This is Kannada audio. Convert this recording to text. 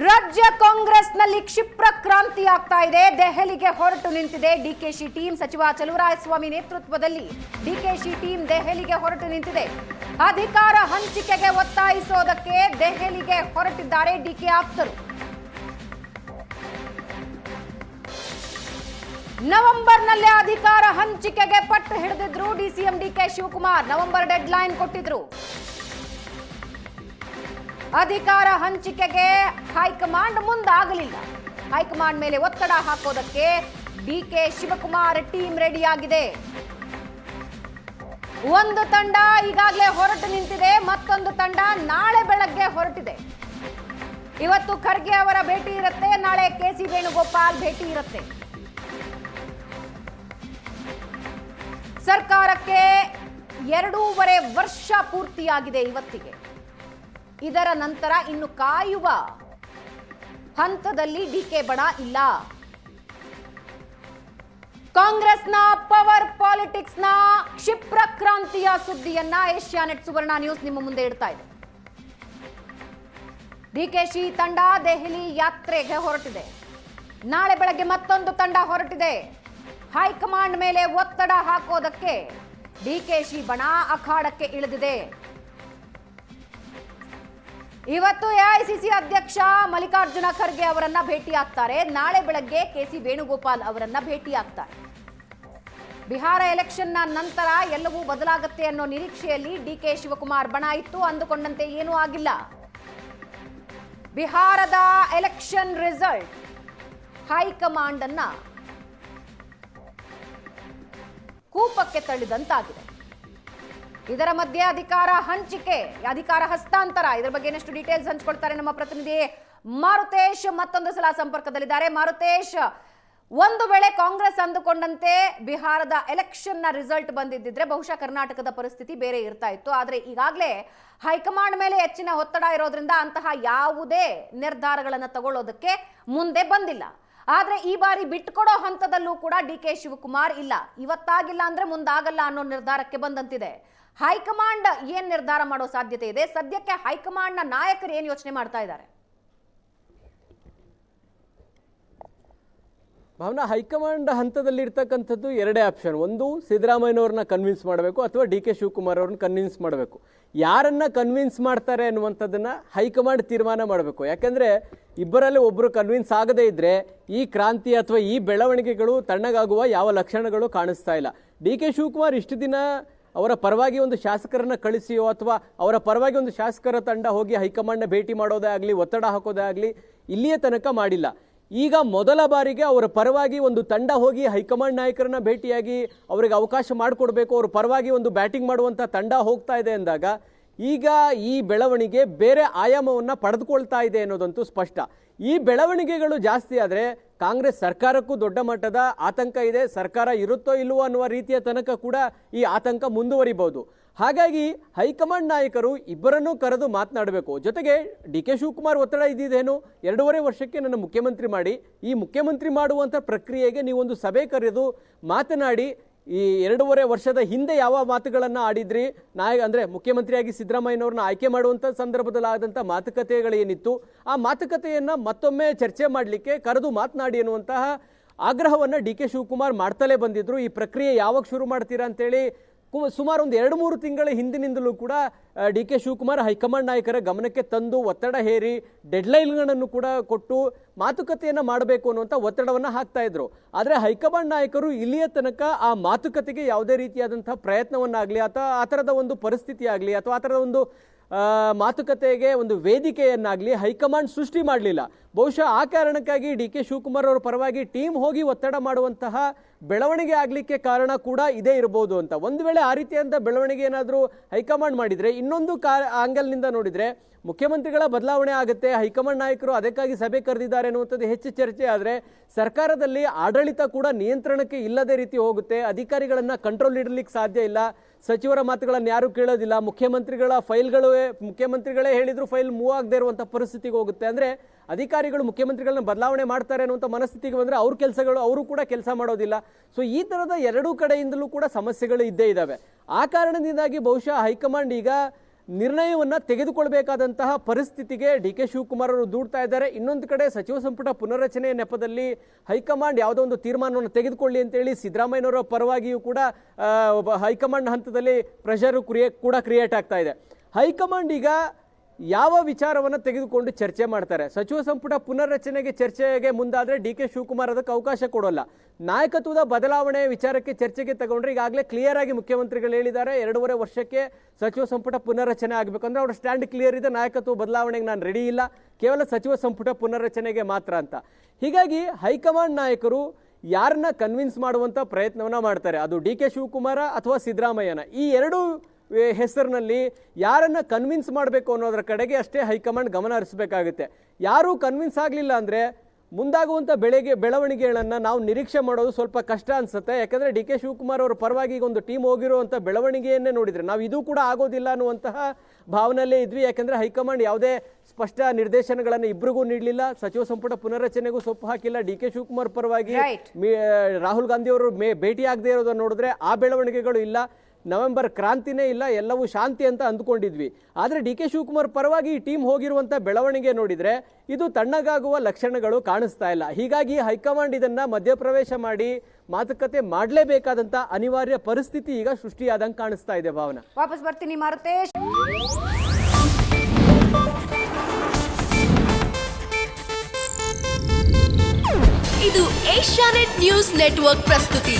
ರಾಜ್ಯ ಕಾಂಗ್ರೆಸ್ನಲ್ಲಿ ಕ್ಷಿಪ್ರ ಕ್ರಾಂತಿ ಆಗ್ತಾ ಇದೆ. ದೆಹಲಿಗೆ ಹೊರಟು ನಿಂತಿದೆ ಡಿಕೆಶಿ ಟೀಮ್. ಸಚಿವ ಚಲುವರಾಯಸ್ವಾಮಿ ನೇತೃತ್ವದಲ್ಲಿ ಡಿಕೆಶಿ ಟೀಮ್ ದೆಹಲಿಗೆ ಹೊರಟು ನಿಂತಿದೆ. ಅಧಿಕಾರ ಹಂಚಿಕೆಗೆ ಒತ್ತಾಯಿಸೋದಕ್ಕೆ ದೆಹಲಿಗೆ ಹೊರಟಿದ್ದಾರೆ ಡಿಕೆ ಆಪ್ತರು. ನವೆಂಬರ್ನಲ್ಲೇ ಅಧಿಕಾರ ಹಂಚಿಕೆಗೆ ಪಟ್ಟು ಹಿಡಿದಿದ್ರು DCM D K Shivakumar. November deadline ಕೊಟ್ಟಿದ್ರು. ಅಧಿಕಾರ ಹಂಚಿಕೆಗೆ ಹೈಕಮಾಂಡ್ ಮುಂದಾಗಲಿಲ್ಲ. ಹೈಕಮಾಂಡ್ ಮೇಲೆ ಒತ್ತಡ ಹಾಕೋದಕ್ಕೆ ಡಿಕೆ ಶಿವಕುಮಾರ್ ಟೀಮ್ ರೆಡಿಯಾಗಿದೆ. ಒಂದು ತಂಡ ಈಗಾಗಲೇ ಹೊರಟು ನಿಂತಿದೆ, ಮತ್ತೊಂದು ತಂಡ ನಾಳೆ ಬೆಳಗ್ಗೆ ಹೊರಟಿದೆ. ಇವತ್ತು ಖರ್ಗೆ ಅವರ ಭೇಟಿ ಇರುತ್ತೆ, ನಾಳೆ ಕೆಸಿ ವೇಣುಗೋಪಾಲ್ ಭೇಟಿ ಇರುತ್ತೆ. ಸರ್ಕಾರಕ್ಕೆ 2.5 ವರ್ಷ ಪೂರ್ತಿಯಾಗಿದೆ ಇವತ್ತಿಗೆ. ಇದರ ನಂತರ ಇನ್ನು ಕಾಯುವ ಹಂತದಲ್ಲಿ ಡಿಕೆ ಬಣ ಇಲ್ಲ. ಕಾಂಗ್ರೆಸ್ನ ಪವರ್ ಪಾಲಿಟಿಕ್ಸ್ನ ಕ್ಷಿಪ್ರ ಕ್ರಾಂತಿಯ ಸುದ್ದಿಯನ್ನ ಏಷ್ಯಾನೆಟ್ ಸುವರ್ಣ ನ್ಯೂಸ್ ನಿಮ್ಮ ಮುಂದೆ ಇಡ್ತಾ ಇದೆ. ಡಿಕೆಶಿ ತಂಡ ದೆಹಲಿ ಯಾತ್ರೆಗೆ ಹೊರಟಿದೆ. ನಾಳೆ ಬೆಳಗ್ಗೆ ಮತ್ತೊಂದು ತಂಡ ಹೊರಟಿದೆ. ಹೈಕಮಾಂಡ್ ಮೇಲೆ ಒತ್ತಡ ಹಾಕೋದಕ್ಕೆ ಡಿಕೆಶಿ ಬಣ ಅಖಾಡಕ್ಕೆ ಇಳಿದಿದೆ. ಇವತ್ತು ಎಐಸಿಸಿ ಅಧ್ಯಕ್ಷ ಮಲ್ಲಿಕಾರ್ಜುನ ಖರ್ಗೆ ಅವರನ್ನ ಭೇಟಿಯಾಗ್ತಾರೆ. ನಾಳೆ ಬೆಳಗ್ಗೆ ಕೆಸಿ ವೇಣುಗೋಪಾಲ್ ಅವರನ್ನ ಭೇಟಿಯಾಗ್ತಾರೆ. ಬಿಹಾರ ಎಲೆಕ್ಷನ್ನ ನಂತರ ಎಲ್ಲವೂ ಬದಲಾಗುತ್ತೆ ಅನ್ನೋ ನಿರೀಕ್ಷೆಯಲ್ಲಿ ಡಿಕೆ ಶಿವಕುಮಾರ್ ಬಣ ಇತ್ತು. ಅಂದುಕೊಂಡಂತೆ ಏನೂ ಆಗಿಲ್ಲ. ಬಿಹಾರದ ಎಲೆಕ್ಷನ್ ರಿಸಲ್ಟ್ ಹೈಕಮಾಂಡ್ ಅನ್ನ ಕೂಪಕ್ಕೆ ತಳ್ಳಿದಂತಾಗಿದೆ. ಇದರ ಮಧ್ಯೆ ಅಧಿಕಾರ ಹಂಚಿಕೆ, ಅಧಿಕಾರ ಹಸ್ತಾಂತರ, ಇದರ ಬಗ್ಗೆ ಇನ್ನಷ್ಟು ಡೀಟೇಲ್ಸ್ ಹಂಚಿಕೊಳ್ತಾರೆ ನಮ್ಮ ಪ್ರತಿನಿಧಿ ಮಾರುತೇಶ್. ಮತ್ತೊಂದು ಸಲ ಸಂಪರ್ಕದಲ್ಲಿದ್ದಾರೆ. ಮಾರುತೇಶ್, ಒಂದು ವೇಳೆ ಕಾಂಗ್ರೆಸ್ ಅಂದುಕೊಂಡಂತೆ ಬಿಹಾರದ ಎಲೆಕ್ಷನ್ ನ ರಿಸಲ್ಟ್ ಬಂದಿದ್ದಿದ್ರೆ ಬಹುಶಃ ಕರ್ನಾಟಕದ ಪರಿಸ್ಥಿತಿ ಬೇರೆ ಇರ್ತಾ ಇತ್ತು. ಆದ್ರೆ ಈಗಾಗಲೇ ಹೈಕಮಾಂಡ್ ಮೇಲೆ ಹೆಚ್ಚಿನ ಒತ್ತಡ ಇರೋದ್ರಿಂದ ಅಂತಹ ಯಾವುದೇ ನಿರ್ಧಾರಗಳನ್ನು ತಗೊಳ್ಳೋದಕ್ಕೆ ಮುಂದೆ ಬಂದಿಲ್ಲ. ಆದ್ರೆ ಈ ಬಾರಿ ಬಿಟ್ಕೊಡೋ ಹಂತದಲ್ಲೂ ಕೂಡ ಡಿಕೆ ಶಿವಕುಮಾರ್ ಇಲ್ಲ. ಇವತ್ತಾಗಿಲ್ಲ ಅಂದ್ರೆ ಮುಂದಾಗಲ್ಲ ಅನ್ನೋ ನಿರ್ಧಾರಕ್ಕೆ ಬಂದಂತಿದೆ. ಹೈಕಮಾಂಡ್ ಏನ್ ನಿರ್ಧಾರ ಮಾಡೋ ಸಾಧ್ಯತೆ ಇದೆ? ಸದ್ಯಕ್ಕೆ ಹೈಕಮಾಂಡ್ ನ ನಾಯಕರು ಏನ್ ಯೋಚನೆ ಮಾಡ್ತಾ ಇದ್ದಾರೆ? ಭಾವನಾ, ಹೈಕಮಾಂಡ್ ಹಂತದಲ್ಲಿ ಇರ್ತಕ್ಕಂಥದ್ದು ಎರಡೇ ಆಪ್ಷನ್. ಒಂದು, ಸಿದ್ದರಾಮಯ್ಯನವ್ರನ್ನ ಕನ್ವಿನ್ಸ್ ಮಾಡಬೇಕು, ಅಥವಾ ಡಿ ಕೆ ಶಿವಕುಮಾರ್ ಅವ್ರನ್ನ ಕನ್ವಿನ್ಸ್ ಮಾಡಬೇಕು. ಯಾರನ್ನ ಕನ್ವಿನ್ಸ್ ಮಾಡ್ತಾರೆ ಅನ್ನುವಂಥದ್ದನ್ನ ಹೈಕಮಾಂಡ್ ತೀರ್ಮಾನ ಮಾಡಬೇಕು. ಯಾಕಂದ್ರೆ ಇಬ್ಬರಲ್ಲಿ ಒಬ್ಬರು ಕನ್ವಿನ್ಸ್ ಆಗದೇ ಇದ್ರೆ ಈ ಕ್ರಾಂತಿ ಅಥವಾ ಈ ಬೆಳವಣಿಗೆಗಳು ತಣ್ಣಗಾಗುವ ಯಾವ ಲಕ್ಷಣಗಳು ಕಾಣಿಸ್ತಾ ಇಲ್ಲ. ಡಿ ಕೆ ಶಿವಕುಮಾರ್ ಇಷ್ಟು ದಿನ ಅವರ ಪರವಾಗಿ ಒಂದು ಶಾಸಕರನ್ನ ಕಳಿಸಿಯೋ ಅಥವಾ ಅವರ ಪರವಾಗಿ ಒಂದು ಶಾಸಕರ ತಂಡ ಹೋಗಿ ಹೈಕಮಾಂಡ್ನ ಭೇಟಿ ಮಾಡೋದೇ ಆಗಲಿ, ಒತ್ತಡ ಹಾಕೋದೇ ಆಗಲಿ, ಇಲ್ಲಿಯ ತನಕ ಮಾಡಿಲ್ಲ. ಈಗ ಮೊದಲ ಬಾರಿಗೆ ಅವರ ಪರವಾಗಿ ಒಂದು ತಂಡ ಹೋಗಿ ಹೈಕಮಾಂಡ್ ನಾಯಕರನ್ನ ಭೇಟಿಯಾಗಿ ಅವರಿಗೆ ಅವಕಾಶ ಮಾಡಿಕೊಡ್ಬೇಕು, ಅವರ ಪರವಾಗಿ ಒಂದು ಬ್ಯಾಟಿಂಗ್ ಮಾಡುವಂಥ ತಂಡ ಹೋಗ್ತಾ ಇದೆ ಅಂದಾಗ ಈಗ ಈ ಬೆಳವಣಿಗೆ ಬೇರೆ ಆಯಾಮವನ್ನು ಪಡೆದುಕೊಳ್ತಾ ಇದೆ ಅನ್ನೋದಂತೂ ಸ್ಪಷ್ಟ. ಈ ಬೆಳವಣಿಗೆಗಳು ಜಾಸ್ತಿ ಆದರೆ ಕಾಂಗ್ರೆಸ್ ಸರ್ಕಾರಕ್ಕೂ ದೊಡ್ಡ ಮಟ್ಟದ ಆತಂಕ ಇದೆ. ಸರ್ಕಾರ ಇರುತ್ತೋ ಇಲ್ಲವೋ ಅನ್ನುವ ರೀತಿಯ ತನಕ ಕೂಡ ಈ ಆತಂಕ ಮುಂದುವರಿಬಹುದು. ಹಾಗಾಗಿ ಹೈಕಮಾಂಡ್ ನಾಯಕರು ಇಬ್ಬರನ್ನೂ ಕರೆದು ಮಾತನಾಡಬೇಕು. ಜೊತೆಗೆ ಡಿ ಕೆ ಶಿವಕುಮಾರ್ ಒತ್ತಡ ಇದ್ದಿದ್ದೇನು, 2.5 ವರ್ಷಕ್ಕೆ ನನ್ನ ಮುಖ್ಯಮಂತ್ರಿ ಮಾಡಿ, ಈ ಮುಖ್ಯಮಂತ್ರಿ ಮಾಡುವಂಥ ಪ್ರಕ್ರಿಯೆಗೆ ನೀವೊಂದು ಸಭೆ ಕರೆದು ಮಾತನಾಡಿ, ಈ 2.5 ವರ್ಷದ ಹಿಂದೆ ಯಾವ ಮಾತುಗಳನ್ನು ಆಡಿದ್ರಿ, ಅಂದರೆ ಮುಖ್ಯಮಂತ್ರಿಯಾಗಿ ಸಿದ್ದರಾಮಯ್ಯನವ್ರನ್ನ ಆಯ್ಕೆ ಮಾಡುವಂಥ ಸಂದರ್ಭದಲ್ಲಿ ಆದಂಥ ಮಾತುಕತೆಗಳೇನಿತ್ತು, ಆ ಮಾತುಕತೆಯನ್ನು ಮತ್ತೊಮ್ಮೆ ಚರ್ಚೆ ಮಾಡಲಿಕ್ಕೆ ಕರೆದು ಮಾತನಾಡಿ ಅನ್ನುವಂತಹ ಆಗ್ರಹವನ್ನು ಡಿ ಕೆ ಶಿವಕುಮಾರ್ ಮಾಡ್ತಲೇ ಬಂದಿದ್ರು. ಈ ಪ್ರಕ್ರಿಯೆ ಯಾವಾಗ ಶುರು ಮಾಡ್ತೀರಾ ಅಂತೇಳಿ ಸುಮಾರು ಒಂದು 2-3 ತಿಂಗಳ ಹಿಂದಿನಿಂದಲೂ ಕೂಡ ಡಿ ಕೆ ಶಿವಕುಮಾರ್ ಹೈಕಮಾಂಡ್ ನಾಯಕರ ಗಮನಕ್ಕೆ ತಂದು ಒತ್ತಡ ಹೇರಿ ಡೆಡ್ಲೈನ್ಗಳನ್ನು ಕೂಡ ಕೊಟ್ಟು ಮಾತುಕತೆಯನ್ನು ಮಾಡಬೇಕು ಅನ್ನುವಂಥ ಒತ್ತಡವನ್ನು ಹಾಕ್ತಾ ಇದ್ರು. ಆದರೆ ಹೈಕಮಾಂಡ್ ನಾಯಕರು ಇಲ್ಲಿಯ ತನಕ ಆ ಮಾತುಕತೆಗೆ ಯಾವುದೇ ರೀತಿಯಾದಂಥ ಪ್ರಯತ್ನವನ್ನಾಗಲಿ ಅಥವಾ ಆ ಥರದ ಒಂದು ಪರಿಸ್ಥಿತಿ ಆಗಲಿ ಅಥವಾ ಆ ಥರದ ಒಂದು ಮಾತುಕತೆಗೆ ಒಂದು ವೇದಿಕೆಯನ್ನಾಗಲಿ ಹೈಕಮಾಂಡ್ ಸೃಷ್ಟಿ ಮಾಡಲಿಲ್ಲ. ಬಹುಶಃ ಆ ಕಾರಣಕ್ಕಾಗಿ ಡಿ ಕೆ ಶಿವಕುಮಾರ್ ಅವರ ಪರವಾಗಿ ಟೀಮ್ ಹೋಗಿ ಒತ್ತಡ ಮಾಡುವಂತಹ ಬೆಳವಣಿಗೆ ಆಗಲಿಕ್ಕೆ ಕಾರಣ ಕೂಡ ಇದೇ ಇರಬಹುದು ಅಂತ. ಒಂದು ವೇಳೆ ಆ ರೀತಿಯಾದಂಥ ಬೆಳವಣಿಗೆ ಏನಾದರೂ ಹೈಕಮಾಂಡ್ ಮಾಡಿದರೆ, ಇನ್ನೊಂದು ಆಂಗಲ್ನಿಂದ ನೋಡಿದರೆ ಮುಖ್ಯಮಂತ್ರಿಗಳ ಬದಲಾವಣೆ ಆಗುತ್ತೆ, ಹೈಕಮಾಂಡ್ ನಾಯಕರು ಅದಕ್ಕಾಗಿ ಸಭೆ ಕರೆದಿದ್ದಾರೆ ಅನ್ನುವಂಥದ್ದು ಹೆಚ್ಚು ಚರ್ಚೆ ಆದರೆ ಸರ್ಕಾರದಲ್ಲಿ ಆಡಳಿತ ಕೂಡ ನಿಯಂತ್ರಣಕ್ಕೆ ಇಲ್ಲದೇ ರೀತಿ ಹೋಗುತ್ತೆ. ಅಧಿಕಾರಿಗಳನ್ನು ಕಂಟ್ರೋಲ್ ಇಡಲಿಕ್ಕೆ ಸಾಧ್ಯ ಇಲ್ಲ. ಸಚಿವರ ಮಾತುಗಳನ್ನು ಯಾರು ಕೇಳೋದಿಲ್ಲ. ಮುಖ್ಯಮಂತ್ರಿಗಳೇ ಹೇಳಿದ್ರು ಫೈಲ್ ಮೂವ್ ಆಗದೆ ಇರುವಂಥ ಪರಿಸ್ಥಿತಿಗೆ ಹೋಗುತ್ತೆ. ಅಂದರೆ ಅಧಿಕಾರಿಗಳು ಮುಖ್ಯಮಂತ್ರಿಗಳನ್ನ ಬದಲಾವಣೆ ಮಾಡ್ತಾರೆ ಅನ್ನುವಂಥ ಮನಸ್ಥಿತಿಗೆ ಬಂದರೆ ಅವ್ರ ಕೆಲಸಗಳು ಅವರು ಕೂಡ ಕೆಲಸ ಮಾಡೋದಿಲ್ಲ. ಸೊ ಈ ಥರದ ಎರಡೂ ಕಡೆಯಿಂದಲೂ ಕೂಡ ಸಮಸ್ಯೆಗಳು ಇದ್ದೇ ಇದ್ದಾವೆ. ಆ ಕಾರಣದಿಂದಾಗಿ ಬಹುಶಃ ಹೈಕಮಾಂಡ್ ಈಗ ನಿರ್ಣಯವನ್ನ ತೆಗೆದುಕೊಳ್ಬೇಕಾದಂತಹ ಪರಿಸ್ಥಿತಿಗೆ ಡಿ ಕೆ ಶಿವಕುಮಾರ್ ಅವರು ದೂಡ್ತಾ ಇದ್ದಾರೆ. ಇನ್ನೊಂದು ಕಡೆ ಸಚಿವ ಸಂಪುಟ ಪುನರ್ರಚನೆಯ ನೆಪದಲ್ಲಿ ಹೈಕಮಾಂಡ್ ಯಾವುದೋ ಒಂದು ತೀರ್ಮಾನವನ್ನು ತೆಗೆದುಕೊಳ್ಳಿ ಅಂತೇಳಿ ಸಿದ್ದರಾಮಯ್ಯನವರ ಪರವಾಗಿಯೂ ಕೂಡ ಹೈಕಮಾಂಡ್ ಹಂತದಲ್ಲಿ ಪ್ರೆಷರ್ ಕೂಡ ಕ್ರಿಯೇಟ್ ಆಗ್ತಾ ಇದೆ. ಹೈಕಮಾಂಡ್ ಈಗ ಯಾವ ವಿಚಾರವನ್ನು ತೆಗೆದುಕೊಂಡು ಚರ್ಚೆ ಮಾಡ್ತಾರೆ? ಸಚಿವ ಸಂಪುಟ ಪುನರ್ರಚನೆಗೆ ಚರ್ಚೆಗೆ ಮುಂದಾದ್ರೆ ಡಿ ಕೆ ಶಿವಕುಮಾರ್ ಅದಕ್ಕೆ ಅವಕಾಶ ಕೊಡೋಲ್ಲ. ನಾಯಕತ್ವದ ಬದಲಾವಣೆ ವಿಚಾರಕ್ಕೆ ಚರ್ಚೆಗೆ ತಗೊಂಡ್ರೆ ಈಗಾಗಲೇ ಕ್ಲಿಯರ್ ಆಗಿ ಮುಖ್ಯಮಂತ್ರಿಗಳು ಹೇಳಿದ್ದಾರೆ 2.5 ವರ್ಷಕ್ಕೆ ಸಚಿವ ಸಂಪುಟ ಪುನರ್ರಚನೆ ಆಗಬೇಕಂದ್ರೆ ಅವ್ರ ಸ್ಟ್ಯಾಂಡ್ ಕ್ಲಿಯರ್ ಇದೆ, ನಾಯಕತ್ವ ಬದಲಾವಣೆಗೆ ನಾನು ರೆಡಿ ಇಲ್ಲ, ಕೇವಲ ಸಚಿವ ಸಂಪುಟ ಪುನರ್ರಚನೆಗೆ ಮಾತ್ರ ಅಂತ. ಹೀಗಾಗಿ ಹೈಕಮಾಂಡ್ ನಾಯಕರು ಯಾರನ್ನ ಕನ್ವಿನ್ಸ್ ಮಾಡುವಂತ ಪ್ರಯತ್ನವನ್ನ ಮಾಡ್ತಾರೆ, ಅದು ಡಿ ಕೆ ಶಿವಕುಮಾರ ಅಥವಾ ಸಿದ್ದರಾಮಯ್ಯನ. ಈ ಎರಡು ಹೆಸರಿನಲ್ಲಿ ಯಾರನ್ನ ಕನ್ವಿನ್ಸ್ ಮಾಡಬೇಕು ಅನ್ನೋದ್ರ ಕಡೆಗೆ ಅಷ್ಟೇ ಹೈಕಮಾಂಡ್ ಗಮನ ಹರಿಸಬೇಕಾಗುತ್ತೆ. ಯಾರೂ ಕನ್ವಿನ್ಸ್ ಆಗಲಿಲ್ಲ ಅಂದರೆ ಮುಂದಾಗುವಂಥ ಬೆಳವಣಿಗೆಗಳನ್ನು ನಾವು ನಿರೀಕ್ಷೆ ಮಾಡೋದು ಸ್ವಲ್ಪ ಕಷ್ಟ ಅನ್ಸುತ್ತೆ. ಯಾಕಂದರೆ ಡಿ ಕೆ ಶಿವಕುಮಾರ್ ಅವರ ಪರವಾಗಿ ಈಗ ಒಂದು ಟೀಮ್ ಹೋಗಿರುವಂಥ ಬೆಳವಣಿಗೆಯನ್ನೇ ನೋಡಿದರೆ ನಾವು ಇದು ಕೂಡ ಆಗೋದಿಲ್ಲ ಅನ್ನುವಂತಹ ಭಾವನೆಯಲ್ಲೇ ಇದ್ವಿ. ಯಾಕಂದರೆ ಹೈಕಮಾಂಡ್ ಯಾವುದೇ ಸ್ಪಷ್ಟ ನಿರ್ದೇಶನಗಳನ್ನು ಇಬ್ಬರಿಗೂ ನೀಡಲಿಲ್ಲ, ಸಚಿವ ಸಂಪುಟ ಪುನರ್ರಚನೆಗೂ ಸೊಪ್ಪು ಹಾಕಿಲ್ಲ. ಡಿ ಕೆ ಶಿವಕುಮಾರ್ ಪರವಾಗಿ ರಾಹುಲ್ ಗಾಂಧಿ ಅವರು ಭೇಟಿ ಆಗದೆ ಇರೋದನ್ನು ನೋಡಿದ್ರೆ ಆ ಬೆಳವಣಿಗೆಗಳು ಇಲ್ಲ, ನವೆಂಬರ್ ಕ್ರಾಂತಿನೇ ಇಲ್ಲ, ಎಲ್ಲವೂ ಶಾಂತಿ ಅಂತ ಅಂದ್ಕೊಂಡಿದ್ವಿ. ಆದರೆ ಡಿ ಕೆ ಶಿವಕುಮಾರ್ ಪರವಾಗಿ ಈ ಟೀಮ್ ಹೋಗಿರುವಂಥ ಬೆಳವಣಿಗೆ ನೋಡಿದರೆ ಇದು ತಣ್ಣಗಾಗುವ ಲಕ್ಷಣಗಳು ಕಾಣಿಸ್ತಾ ಇಲ್ಲ. ಹೀಗಾಗಿ ಹೈಕಮಾಂಡ್ ಇದನ್ನ ಮಧ್ಯಪ್ರವೇಶ ಮಾಡಿ ಮಾತುಕತೆ ಮಾಡಲೇಬೇಕಾದಂಥ ಅನಿವಾರ್ಯ ಪರಿಸ್ಥಿತಿ ಈಗ ಸೃಷ್ಟಿಯಾದಂಗೆ ಕಾಣಿಸ್ತಾ ಇದೆ. ಭಾವನಾ, ವಾಪಸ್ ಬರ್ತೀನಿ ಮಾರುತೇಶ್. ಇದು ಏಷ್ಯಾನೆಟ್ ನ್ಯೂಸ್ ನೆಟ್ವರ್ಕ್ ಪ್ರಸ್ತುತಿ.